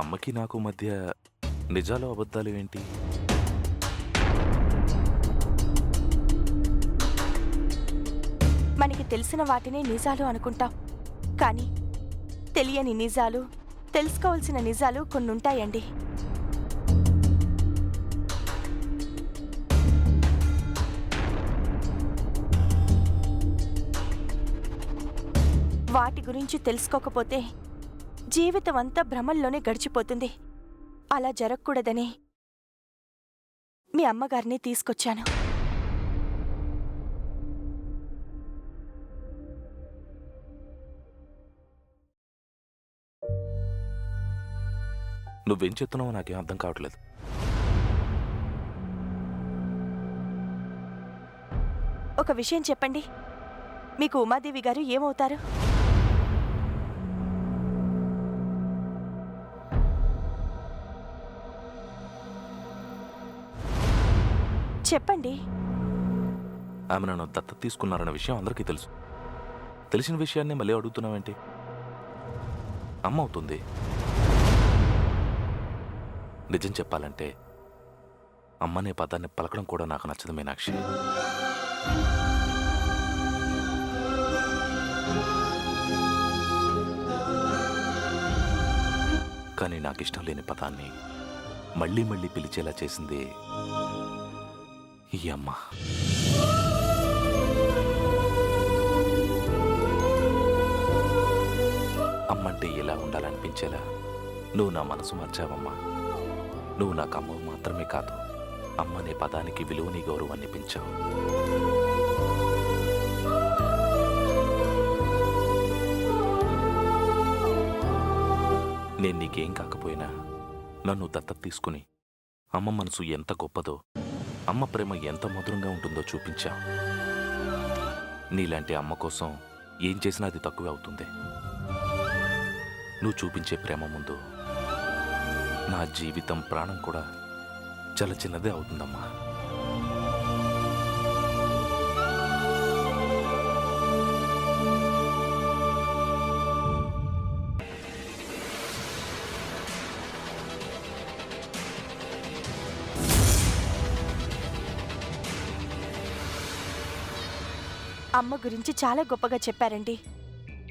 అమ్మకి నాకు మధ్య నిజాలు అబద్ధాలు ఏంటి? మనకి తెలిసిన వాటినే నిజాలు అనుకుంటాం, కానీ తెలియని నిజాలు, తెలుసుకోవాల్సిన నిజాలు కొన్నుంటాయండి. వాటి గురించి తెలుసుకోకపోతే జీవితం అంతా భ్రమల్లోనే గడిచిపోతుంది. అలా జరగకూడదని మీ అమ్మగారిని తీసుకొచ్చాను. నువ్వేం చెప్తున్నావో నాకేం అర్థం కావట్లేదు. ఒక విషయం చెప్పండి, మీకు ఉమాదేవి గారు ఏమవుతారు? చెప్పండి. ఆమె నన్ను దత్తత తీసుకున్నారన్న విషయం అందరికీ తెలుసు. తెలిసిన విషయాన్ని మళ్ళీ అడుగుతున్నావేంటి? అమ్మ అవుతుంది. నిజం చెప్పాలంటే అమ్మనే పదాన్ని పలకడం కూడా నాకు నచ్చదు మీనాక్షి. కానీ నాకు ఇష్టం లేని పదాన్ని మళ్ళీ మళ్ళీ పిలిచేలా చేసింది ఈ అమ్మ. అమ్మంటే ఇలా ఉండాలనిపించేలా నువ్వు నా మనసు మార్చావమ్మా. నువ్వు నాకు అమ్మ మాత్రమే కాదు, అమ్మ అనే పదానికి విలువని గౌరవాన్ని పెంచావు. నేను నీకేం కాకపోయినా నన్ను దత్తత తీసుకుని అమ్మ మనసు ఎంత గొప్పదో, అమ్మ ప్రేమ ఎంత మధురంగా ఉంటుందో చూపించావు. నీలాంటి అమ్మ కోసం ఏం చేసినా అది తక్కువే అవుతుంది. నువ్వు చూపించే ప్రేమ ముందు నా జీవితం, ప్రాణం కూడా చాలా చిన్నదే అవుతుందమ్మా. అమ్మ గురించి చాలా గొప్పగా చెప్పారండి.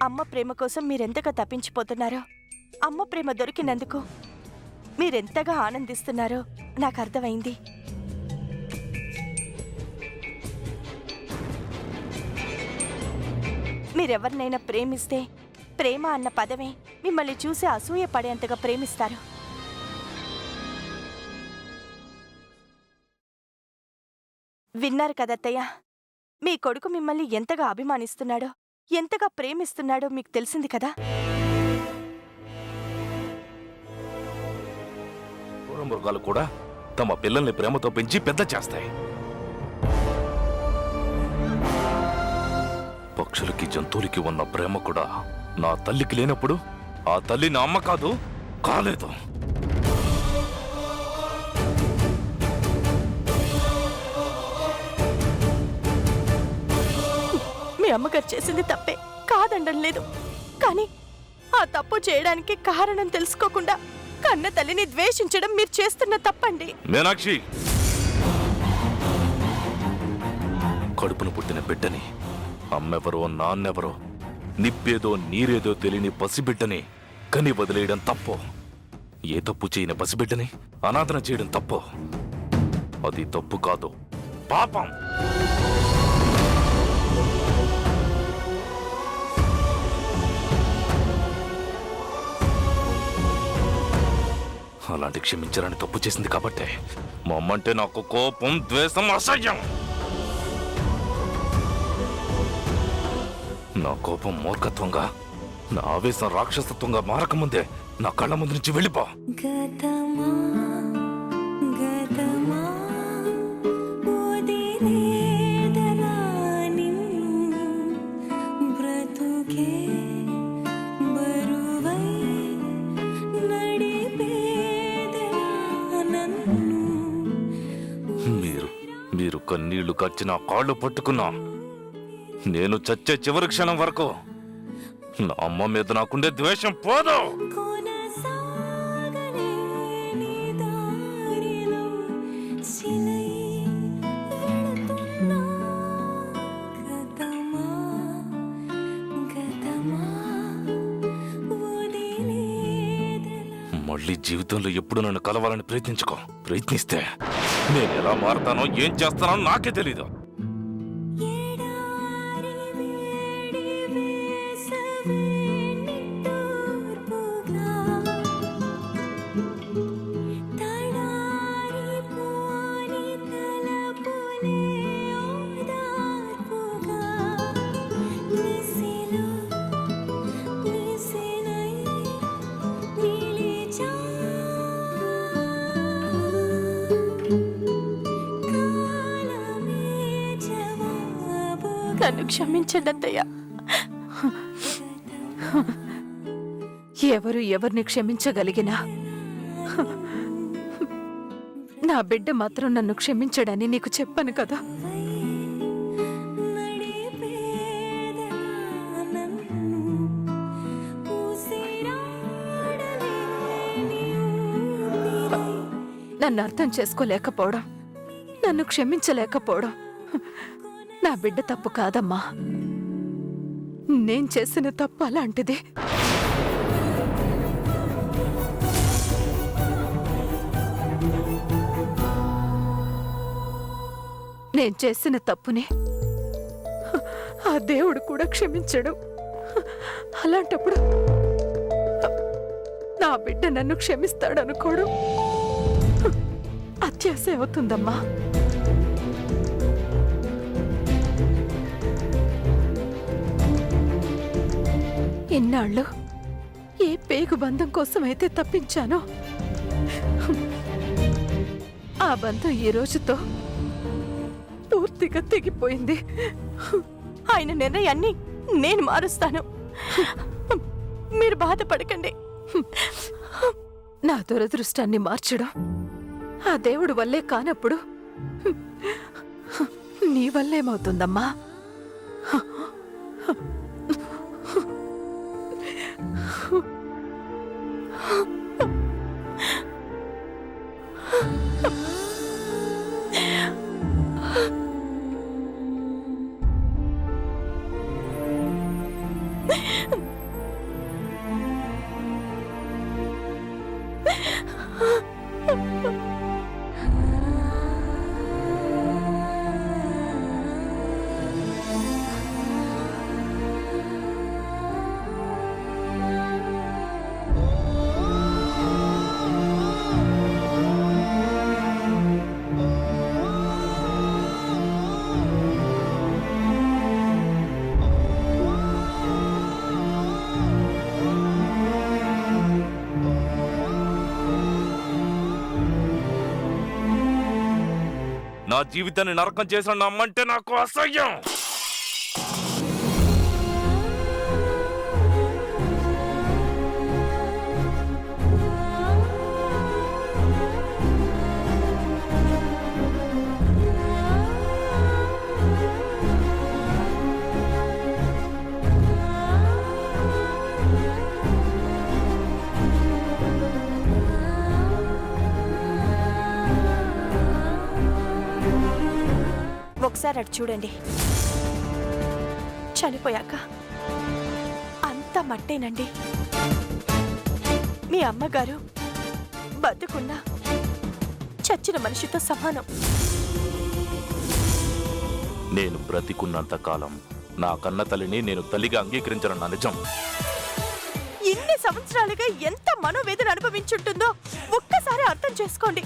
అమ్మ ప్రేమ కోసం మీరెంతగా తప్పించిపోతున్నారో, అమ్మ ప్రేమ దొరికినందుకు మీరెంతగా ఆనందిస్తున్నారో నాకు అర్థమైంది. మీరెవరినైనా ప్రేమిస్తే ప్రేమ అన్న పదమే మిమ్మల్ని చూసి అసూయ పడేంతగా ప్రేమిస్తారు. విన్నారు కదత్తయ్య, మీ కొడుకు మిమ్మల్ని ఎంతగా అభిమానిస్తున్నాడో, ఎంతగా ప్రేమిస్తున్నాడో మీకు తెలిసింది కదా. మృగాలు కూడా తమ పిల్లల్ని ప్రేమతో పెంచి పెద్ద చేస్తాయి. పక్షులకి, జంతువులకి ఉన్న ప్రేమ కూడా నా తల్లికి లేనప్పుడు ఆ తల్లి నా అమ్మ కాదు, కాలేదు. మీ అమ్మగారు చేసింది తప్పే, కాదండం లేదు. కానీ ఆ తప్పు చేయడానికి కారణం తెలుసుకోకుండా కన్న తల్లిని ద్వేషించడం మీరు చేస్తున్న తప్పండి. మీనాక్షి, కడుపును పుట్టిన బిడ్డని, అమ్మెవరో నాన్నెవరో, నిప్పేదో నీరేదో తెలియని పసిబిడ్డని కని వదిలేయడం తప్పు. ఏ తప్పు చేయని పసిబిడ్డని అనాథన చేయడం తప్పు. అది తప్పు కాదు, పాపం. అలాంటి క్షమించాలని తప్పు చేసింది కాబట్టే మా అమ్మంటే నాకు కోపం, ద్వేషం, అసహ్యం. నా కోపం మూర్ఖత్వంగా, నా ఆవేశం రాక్షసత్వంగా మారకముందే నా కళ్ళ ముందు నుంచి వెళ్ళిపో. మీరు కన్నీళ్లు కచ్చి నా కాళ్ళు పట్టుకున్నా, నేను చచ్చే చివరి క్షణం వరకు నా అమ్మ మీద నాకుండే ద్వేషం పోదు. మళ్ళీ జీవితంలో ఎప్పుడు నన్ను కలవాలని ప్రయత్నిస్తే నేను ఎలా మారతానో ఏం చేస్తానో నాకే తెలీదు. నన్ను క్షమించండి అత్తయ్య. ఎవరు ఎవరిని క్షమించగలిగినా నా బిడ్డ మాత్రం నన్ను క్షమించడని నీకు చెప్పాను కదా. నన్ను అర్థం చేసుకోలేకపోవడం, నన్ను క్షమించలేకపోవడం నా బిడ్డ తప్పు కాదమ్మా. నేను చేసిన తప్పు అలాంటిది. నేను చేసిన తప్పుని ఆ దేవుడు కూడా క్షమించడు. అలాంటప్పుడు నా బిడ్డ నన్ను క్షమిస్తాడనుకోడు అత్యాశ అవుతుందమ్మా. ఇన్నాళ్ళు ఏ పేగు బంధం కోసమైతే తప్పించానో ఆ బంధం ఈ రోజుతో పూర్తిగా తెగిపోయింది. ఆయన నిర్ణయాన్ని నేను మారుస్తాను. మీరు బాధపడకండి. నా దురదృష్టాన్ని మార్చడం ఆ దేవుడు వల్లే కానప్పుడు నీ వల్లేమవుతుందమ్మా? నా జీవితాన్ని నరకం చేసిన నమ్మంటే నాకు అసహ్యం. ఒకసారి అటు చూడండి. చనిపోయాక అంత మట్టేనండి. మీ అమ్మగారు బతుకున్నా చచ్చిన మనిషితో సమానం. నేను బ్రతికున్నంత కాలం నా కన్న తల్లిని నేను తల్లిగా అంగీకరించను. నిజం. ఇన్ని సంవత్సరాలుగా ఎంత మనోవేదన అనుభవించుంటుందో ఒక్కసారి అర్థం చేసుకోండి.